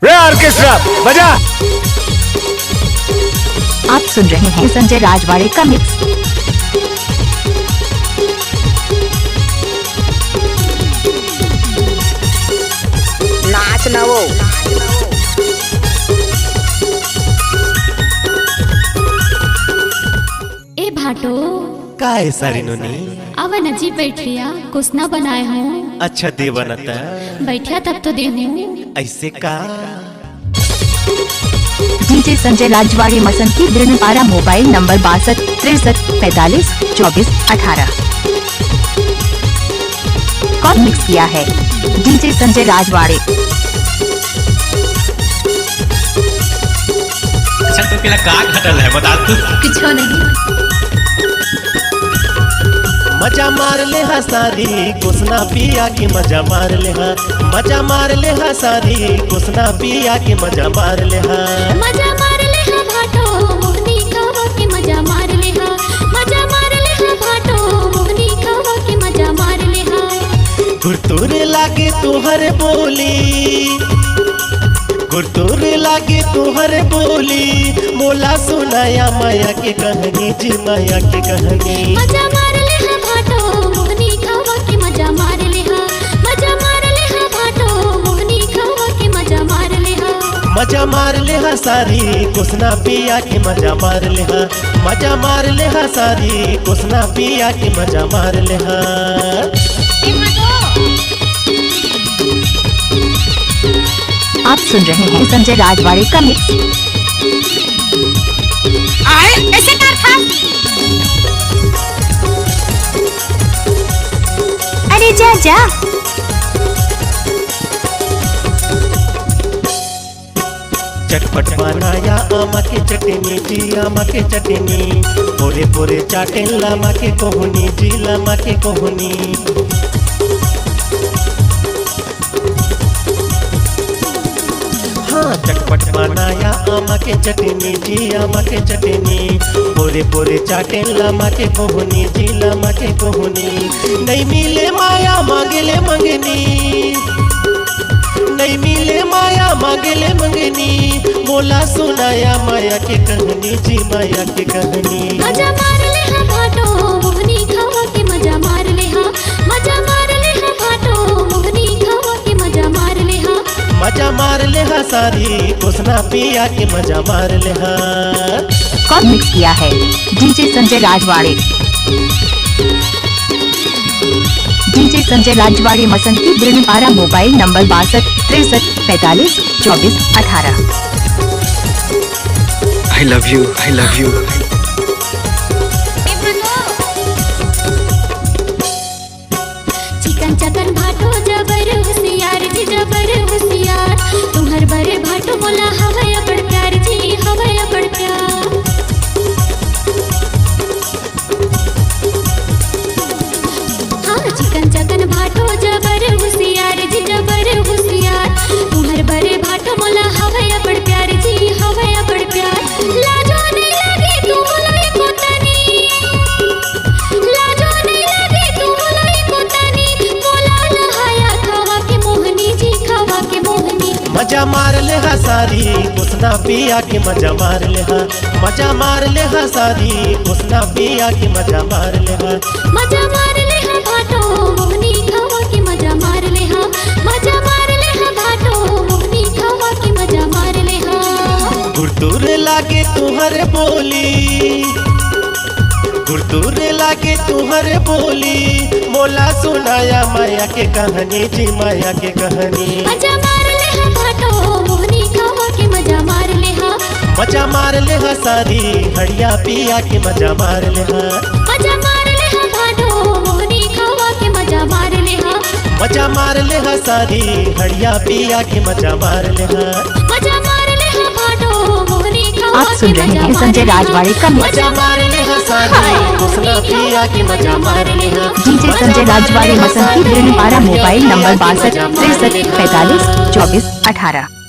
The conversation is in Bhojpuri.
रे ऑर्केस्ट्रा बजा। आप सुन रहे हैं संजय राजवाड़े का मिक्स। नाच ना वो ए भाटो का है सारी नोनी? अब नजी बैठिया कुछ ना बनाए हूँ। अच्छा दे बनता बैठिया तब तो दे हूँ। ऐसे का DJ Sanjay Rajwade Masanti Biranpara. Mobile number 62 63 45 24 18। कौन मिक्स किया है? डीजे संजय राजवाड़े। अच्छा तो केला का घटल है बता तू। कुछ नहीं। मजा मार ले हा सारी कुसना पिया की मजा मार ले हा। मजा मार ले हा सारी कुसना पिया की मजा मार ले हा। मजा मार ले हा भाटो मोहनी खावा के मजा मार ले हा। मजा मार ले हा भाटो मोहनी खावा के मजा मार ले हा। गुरतुर लागे तुहर बोली, गुरतुर लागे तुहर बोली। मोला सुनाया माया के कहानी जी माया के कहानी। मजा मार ले हा भाटो मोहनी खावा के मजा मार ले हा। मजा मार ले हा भाटो मोहनी खावा के मजा मार ले हा। मजा मार ले हा सारी कुसना पिया के मजा मार ले हा। मजा मार ले हा सारी कुसना पिया के मजा मार ले हा। आप सुन रहे हैं संजय राजवाड़े का मिक्स। ऐसे कर था। अरे जा जा। चटपट बनाया आमा के चटनी जी आमा के चटनी। पोरे पोरे चाटे लामा के कोहनी जी लामा के कोहनी। हाँ चटपट बनाया आमा के चटनी जी आमा के चटनी। पोरे पोरे चाटे लामा के कोहनी जी लामा के कोहनी। नहीं मिले माया मांगले मंगनी, नहीं मिले माया मांगले मंगनी। बोला सुनाया माया के कहानी जी माया के कहानी। मजा मार ले हा भाटो मोहनी खावा के मजा मार ले हा। मजा मार ले हा भाटो मोहनी खावा के मजा मार ले हा। मजा मार ले हा सारी कुसना पिया के मजा मार ले हा। कौन मिक्स किया है? DJ Sanjay Rajwade. DJ Sanjay Rajwade Masanti Biranpara. Mobile number 62 63 45 24 18। I love you, I love you. चिकन चकन भाटो जबर होशियार जी जबर होशियार। तुम्हार बरे भाटो मोला हवय बड़ प्यार जी हवय बड़ प्यार। हाँ चिकन चकन भाटो जबर होशियार जी जबर होशियार। तुम्हार बरे भाटो मोला हवय बड़ प्यार जी हवय बड़ प्यार। लाजो नहीं लगे तू मोला को तनी, लाजो नहीं लगे तू मोला को तनी। बोला लहाया खावा के मोहनी जी खावा के मोहनी। मजा मार ले हा सारी कुसना पिया के मजा मार ले हा। मजा मार ले हा सारी कुसना पिया के मजा मार ले हा। मजा मार ले हा भाटो मोहनी खावा के मजा मार ले हा। मजा मार ले हा भाटो मोहनी खावा के मजा मार ले हा। गुरतुर लागे तुहर बोली, गुरतुर लागे तुहर बोली। मोला सुनाया माया के कहानी जी माया के कहानी। मजा मार ले हा भाटो मोहनी खावा के मजा मार ले हा। मजा मार ले हा सारी हड़िया पिया के मजा मार ले हा। मजा मार ले हा भाटो मोहनी खावा के मजा मार ले हा। मजा मार ले हा सारी हड़िया पिया के मजा मार ले हा। मजा मार ले हा भाटो मोहनी खावा आप सुन के रहे मजा हैं मार संजय ले हा। राजवाड़े का मिक्स। मजा मार ले हा सारी कुसना पिया के मजा मार ले हा। DJ Sanjay Rajwade Masanti Biranpara. Mobile number 62 63 45 24 18।